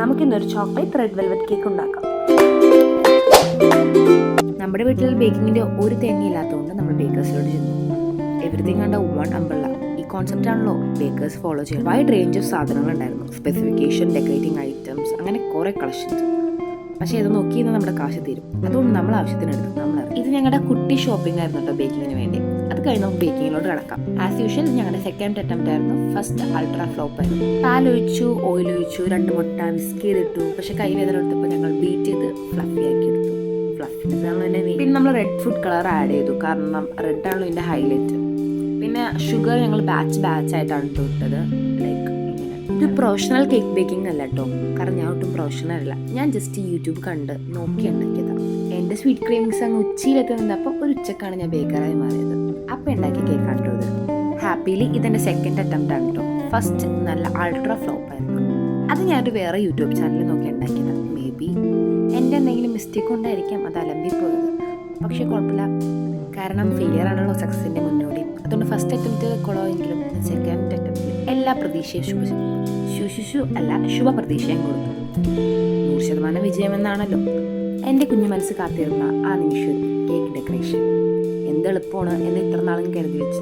നമുക്കിന്നൊരു chocolate red velvet cake ഉണ്ടാക്കാം. നമ്മുടെ വീട്ടിൽ ബേക്കിങ്ങിൻ്റെ ഒരു തേങ്ങയില്ലാത്തതുകൊണ്ട് നമ്മൾ ബേക്കേഴ്സിലോട്ട് ചെന്നു. എവറിത്തിങ് കണ്ട വൺ അമ്പള്ള ഈ കോൺസെപ്റ്റ് ആണല്ലോ ബേക്കേഴ്സ് ഫോളോ ചെയ്യുന്നത്. വൈഡ് റേഞ്ച് ഓഫ് സാധനങ്ങളുണ്ടായിരുന്നു. സ്പെസിഫിക്കേഷൻ, ഡെക്കറേറ്റിംഗ് ഐറ്റംസ്, അങ്ങനെ കുറേ കളക്ഷൻസ്. പക്ഷേ ഇത് നോക്കിയിരുന്ന നമ്മുടെ കാശ് തീരും. അതുകൊണ്ട് നമ്മൾ ആവശ്യത്തിനെടുത്ത് നമ്മൾ ഇത് ഞങ്ങളുടെ കുട്ടി ഷോപ്പിംഗ് ആയിരുന്നു കേട്ടോ ബേക്കിങ്ങിന് വേണ്ടി. അത് കഴിഞ്ഞ് നമുക്ക് ബേക്കിങ്ങിലോട്ട് കിടക്കാം. ആസ് യൂഷ്വൽ ഞങ്ങളുടെ സെക്കൻഡ് അറ്റംപ്റ്റ് ആയിരുന്നു. ഫസ്റ്റ് അൾട്രാ ഫ്ലോപ്പ് ആയിരുന്നു. പാലൊഴിച്ചു, ഓയിൽ ഒഴിച്ചു, 2 മുട്ട മിക്സ് ചെയ്തിട്ടു. പക്ഷെ കൈവേദന എടുത്തപ്പോൾ ഞങ്ങൾ ബീറ്റ് ചെയ്ത് ഫ്ലഫി ആക്കി എടുത്തു. പിന്നെ നമ്മൾ റെഡ് ഫുഡ് കളർ ആഡ് ചെയ്തു, കാരണം റെഡ് ആണല്ലോ ഇതിൻ്റെ ഹൈലൈറ്റ്. പിന്നെ ഷുഗർ ഞങ്ങൾ ബാച്ച് ആയിട്ടാണ് ഇട്ടത്. ലൈക്ക് ഇത് പ്രൊഫഷണൽ കേക്ക് ബേക്കിംഗ് അല്ല കേട്ടോ, കാരണം ഞാൻ ഒട്ടും പ്രൊഫഷണൽ അല്ല. ഞാൻ ജസ്റ്റ് യൂട്യൂബ് കണ്ട് നോക്കി ഉണ്ടാക്കിയതാണ്. എൻ്റെ സ്വീറ്റ് ക്രീമിങ്സ് അങ്ങ് ഉച്ചയിലെത്തി നിന്നപ്പോൾ ഒരു ഉച്ചക്കാണ് ഞാൻ ബേക്കറായി മാറിയത്. അപ്പം ഉണ്ടാക്കിയ കേക്കാണ് കേട്ടോ ഇത്. ഹാപ്പിലി ഇതെൻ്റെ സെക്കൻഡ് അറ്റംപ്റ്റ് ആണ് കേട്ടോ. ഫസ്റ്റ് നല്ല അൾട്രാ ഫ്ലോപ്പ് ആയിരുന്നു. അത് ഞാനൊരു വേറെ യൂട്യൂബ് ചാനലിൽ നോക്കി ഉണ്ടാക്കിയതാണ്. മേ ബി എൻ്റെ എന്തെങ്കിലും മിസ്റ്റേക്ക് കൊണ്ടായിരിക്കാം അത് അലമ്പിപ്പോയത്. പക്ഷേ കുഴപ്പമില്ല, കാരണം ഫെയിലിയർ ആണല്ലോ സക്സസിൻ്റെ മുന്നോടി. അതുകൊണ്ട് ഫസ്റ്റ് അറ്റംപ്റ്റ് കുളമെങ്കിലും സെക്കൻഡ് അറ്റംപ്റ്റിൽ എല്ലാ പ്രതീക്ഷയും ശുഭ പ്രതീക്ഷയും കൊടുത്തു. 100% വിജയമെന്നാണല്ലോ എൻ്റെ കുഞ്ഞു മനസ്സ് കാത്തിരുന്ന ആ നിമിഷം. കേക്ക് ഡെക്കറേഷൻ എന്ത് എളുപ്പമാണ് എന്ന് ഇത്ര നാളും കരുതി വെച്ച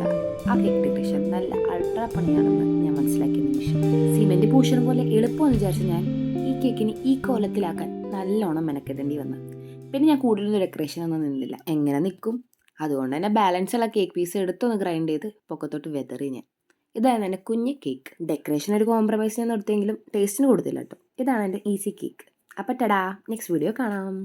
ആ കേക്ക് ഡെക്കറേഷൻ നല്ല അൾട്രാ പണിയാണെന്ന് ഞാൻ മനസ്സിലാക്കിയ നിമിഷം. സിമെൻറ്റ് പൂശണം പോലെ എളുപ്പമെന്ന് വിചാരിച്ച് ഞാൻ ഈ കേക്കിന് ഈ കോലത്തിലാക്കാൻ നല്ലോണം മെനക്കെടേണ്ടി വന്നു. പിന്നെ ഞാൻ കൂടുതലും ഡെക്കറേഷനൊന്നും നിന്നില്ല. എങ്ങനെ നിൽക്കും, അതുകൊണ്ട് തന്നെ ബാലൻസ് ഉള്ള കേക്ക് പീസ് എടുത്തൊന്ന് ഗ്രൈൻഡ് ചെയ്ത് പൊക്കത്തോട്ട് വെതറി ഞാൻ. ഇതായിരുന്നു എൻ്റെ കുഞ്ഞ് കേക്ക്. ഡെക്കറേഷൻ ഒരു കോംപ്രമൈസ് ഞാൻ എടുത്തെങ്കിലും ടേസ്റ്റിന് കൊടുത്തില്ല കേട്ടോ. ഇതാണ് എൻ്റെ ഈസി കേക്ക്. അപ്പം ടടാ, നെക്സ്റ്റ് വീഡിയോ കാണാം.